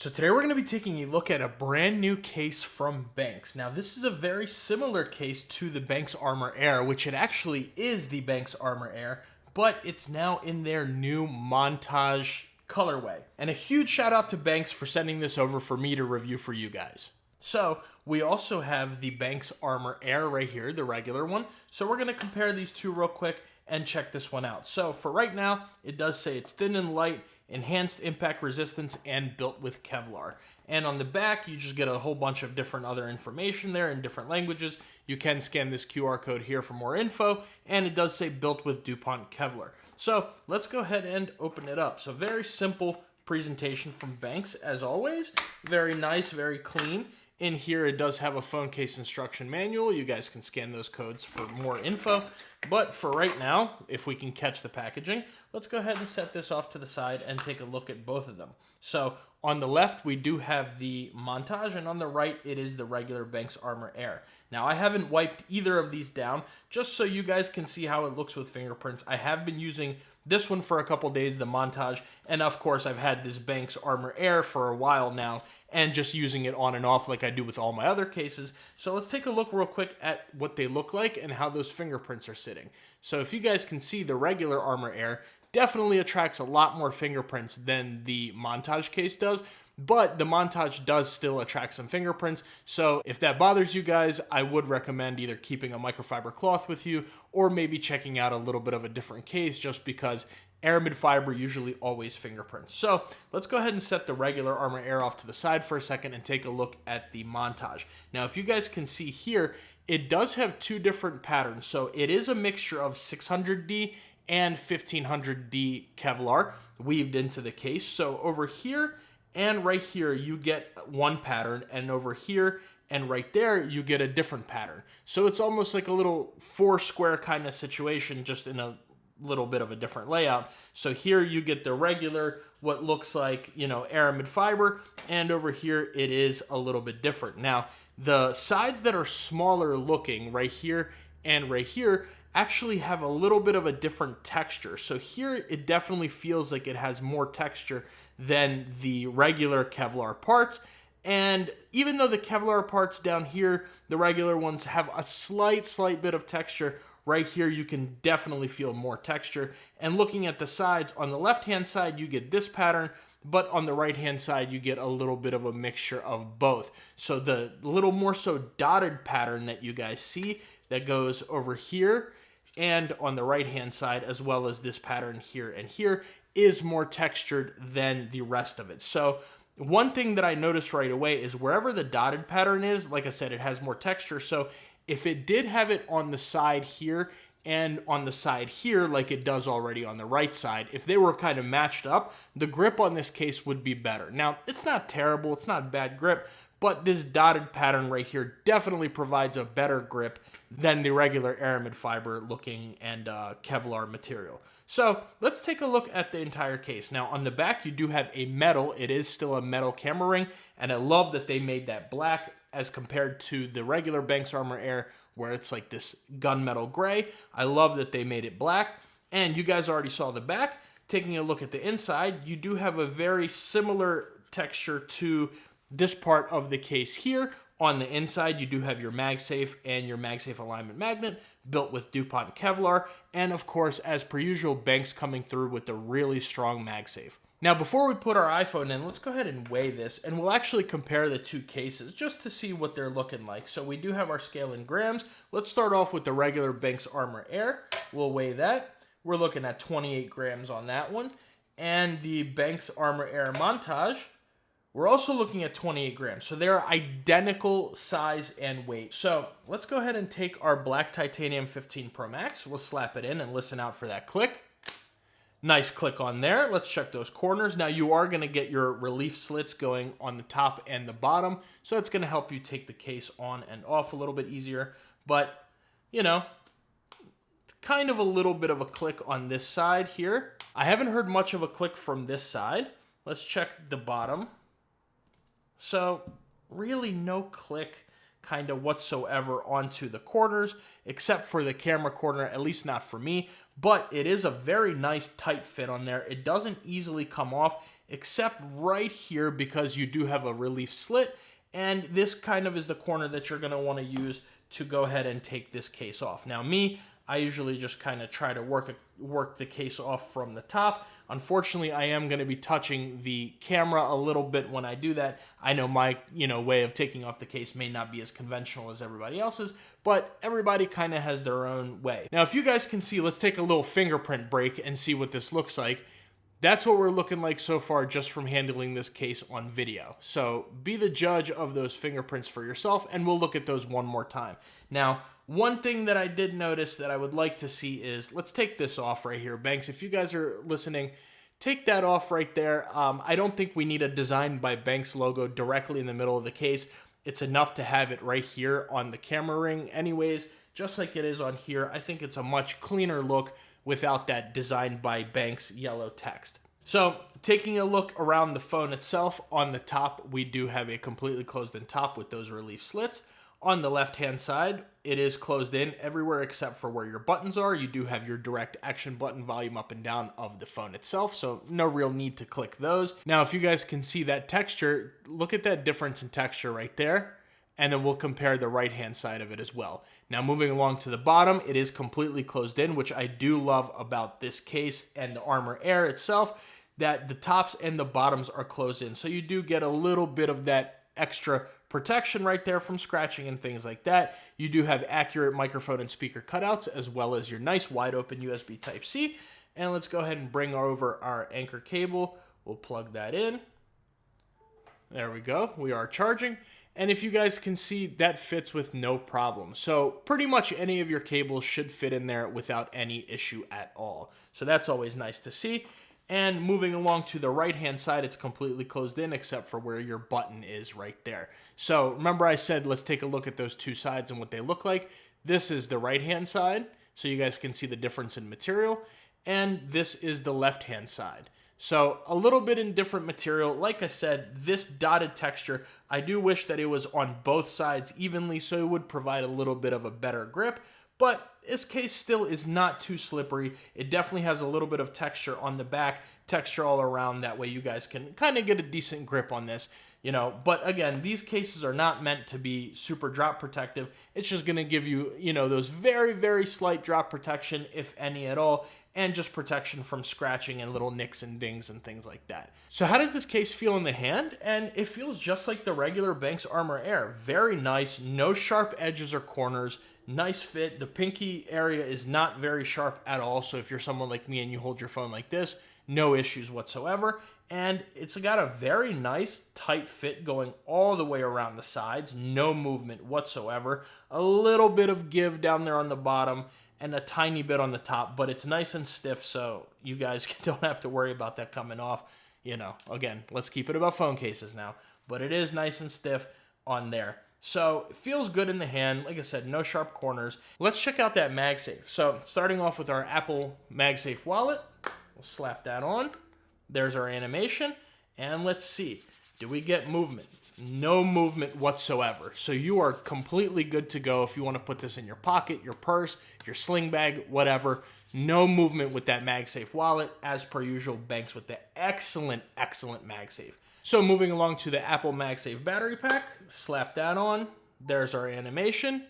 So today we're going to be taking a look at a brand new case from Benks. Now this is a very similar case to the Benks Armor Air, which it actually is the Benks Armor Air, but it's now in their new Montage colorway. And a huge shout out to Benks for sending this over for me to review for you guys. So we also have the Benks Armor Air right here, the regular one. So we're going to compare these two real quick and check this one out. So for right now, it does say it's thin and light, enhanced impact resistance, and built with Kevlar. And on the back, you just get a whole bunch of different other information there in different languages. You can scan this QR code here for more info, and it does say built with DuPont Kevlar. So let's go ahead and open it up. So very simple presentation from Benks, as always. Very nice, very clean. In here, it does have a phone case instruction manual. You guys can scan those codes for more info. But for right now, if we can catch the packaging, let's go ahead and set this off to the side and take a look at both of them. So on the left, we do have the Montage, and on the right, it is the regular Benks Armor Air. Now, I haven't wiped either of these down, just so you guys can see how it looks with fingerprints. I have been using this one for a couple days, the Montage, and of course, I've had this Benks Armor Air for a while now, and just using it on and off like I do with all my other cases. So let's take a look real quick at what they look like and how those fingerprints are sitting. So if you guys can see, the regular Armor Air definitely attracts a lot more fingerprints than the Montage case does, but the Montage does still attract some fingerprints. So if that bothers you guys, I would recommend either keeping a microfiber cloth with you or maybe checking out a little bit of a different case, just because aramid fiber usually always fingerprints. So let's go ahead and set the regular Armor Air off to the side for a second and take a look at the Montage. Now, if you guys can see here, it does have two different patterns. So it is a mixture of 600D and 1500D Kevlar weaved into the case. So over here and right here, you get one pattern, and over here and right there, you get a different pattern. So it's almost like a little four-square kind of situation, just in a little bit of a different layout. So here you get the regular, what looks like, aramid fiber, and over here it is a little bit different. Now, the sides that are smaller looking right here and right here actually have a little bit of a different texture. So here it definitely feels like it has more texture than the regular Kevlar parts. And even though the Kevlar parts down here, the regular ones have a slight bit of texture, right here you can definitely feel more texture. And looking at the sides, on the left-hand side, you get this pattern, but on the right-hand side, you get a little bit of a mixture of both. So the little more so dotted pattern that you guys see that goes over here and on the right-hand side, as well as this pattern here and here, is more textured than the rest of it. So one thing that I noticed right away is wherever the dotted pattern is, like I said, it has more texture. So if it did have it on the side here and on the side here, like it does already on the right side, if they were kind of matched up, the grip on this case would be better. Now, it's not terrible, it's not bad grip, but this dotted pattern right here definitely provides a better grip than the regular aramid fiber looking and Kevlar material. So let's take a look at the entire case. Now on the back, you do have a metal. It is still a metal camera ring, and I love that they made that black as compared to the regular Benks Armor Air, where it's like this gunmetal gray. I love that they made it black, and you guys already saw the back. Taking a look at the inside, you do have a very similar texture to this part of the case here. On the inside, you do have your MagSafe and your MagSafe alignment magnet built with DuPont Kevlar. And of course, as per usual, Benks coming through with a really strong MagSafe. Now, before we put our iPhone in, let's go ahead and weigh this, and we'll actually compare the two cases just to see what they're looking like. So we do have our scale in grams. Let's start off with the regular Benks Armor Air. We'll weigh that. We're looking at 28 grams on that one. And the Benks Armor Air Montage, we're also looking at 28 grams. So they're identical size and weight. So let's go ahead and take our black titanium 15 Pro Max. We'll slap it in and listen out for that click. Nice click on there. Let's check those corners. Now you are going to get your relief slits going on the top and the bottom. So it's going to help you take the case on and off a little bit easier. But, kind of a little bit of a click on this side here. I haven't heard much of a click from this side. Let's check the bottom. So really no click kind of whatsoever onto the corners, except for the camera corner, at least not for me. But it is a very nice tight fit on there. It doesn't easily come off. except right here because you do have a relief slit, and this kind of is the corner that you're going to want to use to go ahead and take this case off. Now I usually just kind of try to work the case off from the top. Unfortunately, I am going to be touching the camera a little bit when I do that. I know my way of taking off the case may not be as conventional as everybody else's, but everybody kind of has their own way. Now, if you guys can see, let's take a little fingerprint break and see what this looks like. That's what we're looking like so far just from handling this case on video. So be the judge of those fingerprints for yourself, and we'll look at those one more time. Now, one thing that I did notice that I would like to see is, let's take this off right here. Benks, if you guys are listening, take that off right there. I don't think we need a Design by Benks logo directly in the middle of the case. It's enough to have it right here on the camera ring anyways, just like it is on here. I think it's a much cleaner look without that Design by Benks yellow text. So taking a look around the phone itself, on the top, we do have a completely closed in top with those relief slits. On the left-hand side, it is closed in everywhere except for where your buttons are. You do have your direct action button, volume up and down of the phone itself, so no real need to click those. Now, if you guys can see that texture, look at that difference in texture right there, and then we'll compare the right-hand side of it as well. Now, moving along to the bottom, it is completely closed in, which I do love about this case and the Armor Air itself, that the tops and the bottoms are closed in. So you do get a little bit of that extra protection right there from scratching and things like that. You do have accurate microphone and speaker cutouts, as well as your nice wide open USB Type-C. And let's go ahead and bring over our anchor cable. We'll plug that in. There we go. We are charging. And if you guys can see, that fits with no problem. So pretty much any of your cables should fit in there without any issue at all. So that's always nice to see. And moving along to the right-hand side, it's completely closed in except for where your button is right there. So remember I said let's take a look at those two sides and what they look like. This is the right-hand side, so you guys can see the difference in material. And this is the left-hand side. So a little bit in different material. Like I said, this dotted texture, I do wish that it was on both sides evenly so it would provide a little bit of a better grip. But this case still is not too slippery. It definitely has a little bit of texture on the back, texture all around. That way you guys can kind of get a decent grip on this, But again, these cases are not meant to be super drop protective. It's just going to give you, those very, very slight drop protection, if any at all, and just protection from scratching and little nicks and dings and things like that. So how does this case feel in the hand? And it feels just like the regular Benks Armor Air. Very nice, no sharp edges or corners. Nice fit. The pinky area is not very sharp at all. So if you're someone like me and you hold your phone like this, no issues whatsoever. And it's got a very nice tight fit going all the way around the sides. No movement whatsoever. A little bit of give down there on the bottom and a tiny bit on the top, but it's nice and stiff, so you guys don't have to worry about that coming off. Again, let's keep it about phone cases now, but it is nice and stiff on there. So it feels good in the hand. Like I said, no sharp corners. Let's check out that MagSafe. So starting off with our Apple MagSafe wallet, we'll slap that on. There's our animation, and let's see. Do we get movement? No movement whatsoever. So you are completely good to go if you want to put this in your pocket, your purse, your sling bag, whatever. No movement with that MagSafe wallet. As per usual, Benks with the excellent, excellent MagSafe. So moving along to the Apple MagSafe battery pack, slap that on. There's our animation.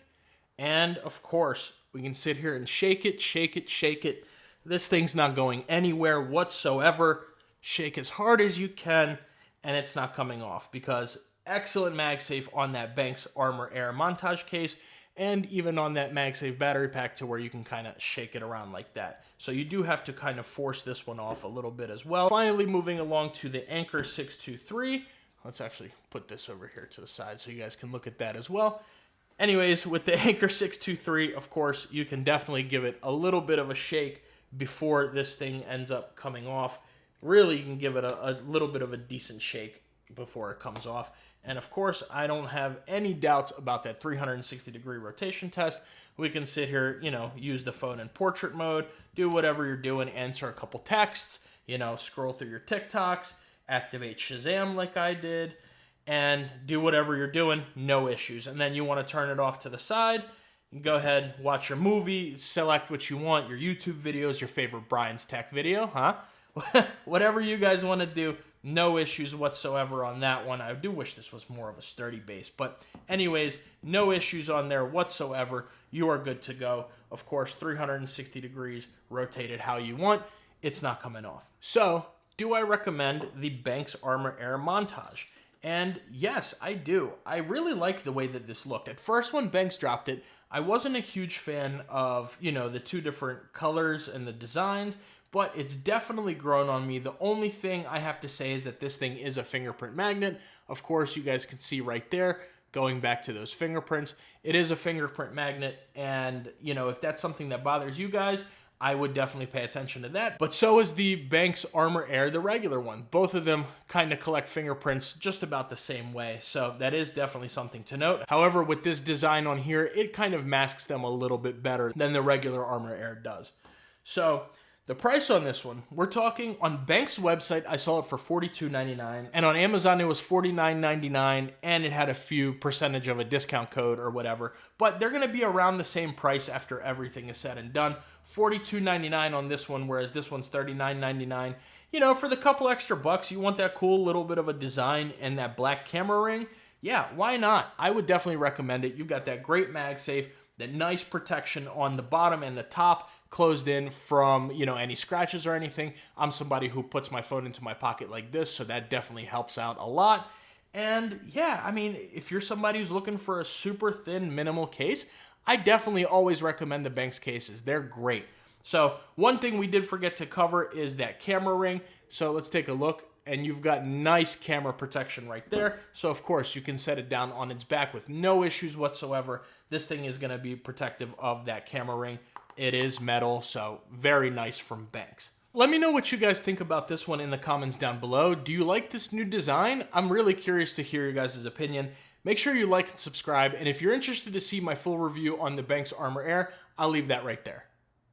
And of course, we can sit here and shake it, shake it, shake it. This thing's not going anywhere whatsoever. Shake as hard as you can, and it's not coming off because excellent MagSafe on that Benks Armor Air Montage case, and even on that MagSafe battery pack to where you can kind of shake it around like that. So you do have to kind of force this one off a little bit as well. Finally, moving along to the Anker 623. Let's actually put this over here to the side so you guys can look at that as well. Anyways, with the Anker 623, of course, you can definitely give it a little bit of a shake before this thing ends up coming off. Really, you can give it a little bit of a decent shake before it comes off. And of course, I don't have any doubts about that 360-degree rotation test. We can sit here, use the phone in portrait mode, do whatever you're doing, answer a couple texts, scroll through your TikToks, activate Shazam like I did, and do whatever you're doing, no issues. And then you want to turn it off to the side, go ahead, watch your movie, select what you want, your YouTube videos, your favorite Brian's Tech video, Whatever you guys want to do, No issues whatsoever on that one. I do wish this was more of a sturdy base, but anyways, no issues on there whatsoever. You are good to go. Of course, 360 degrees, rotate it how you want. It's not coming off. So, do I recommend the Benks Armor Air Montage? And yes, I do. I really like the way that this looked. At first, when Benks dropped it, I wasn't a huge fan of, the two different colors and the designs, but it's definitely grown on me. The only thing I have to say is that this thing is a fingerprint magnet. Of course, you guys can see right there, going back to those fingerprints, it is a fingerprint magnet, and, if that's something that bothers you guys, I would definitely pay attention to that. But so is the Benks Armor Air, the regular one. Both of them kind of collect fingerprints just about the same way. So that is definitely something to note. However, with this design on here, it kind of masks them a little bit better than the regular Armor Air does. So the price on this one, we're talking on Benks' website, I saw it for $42.99, and on Amazon it was $49.99, and it had a few percentage of a discount code or whatever, but they're going to be around the same price after everything is said and done. $42.99 on this one, whereas this one's $39.99. For the couple extra bucks, you want that cool little bit of a design and that black camera ring, yeah, why not? I would definitely recommend it. You've got that great MagSafe, that nice protection on the bottom and the top, closed in from, any scratches or anything. I'm somebody who puts my phone into my pocket like this, so that definitely helps out a lot. And yeah, if you're somebody who's looking for a super thin, minimal case, I definitely always recommend the Benks cases. They're great. So one thing we did forget to cover is that camera ring. So let's take a look. And you've got nice camera protection right there. So of course you can set it down on its back with no issues whatsoever. This thing is going to be protective of that camera ring. It is metal, so very nice from Benks. Let me know what you guys think about this one in the comments down below. Do you like this new design? I'm really curious to hear your guys' opinion. Make sure you like and subscribe, and if you're interested to see my full review on the Benks Armor Air, I'll leave that right there.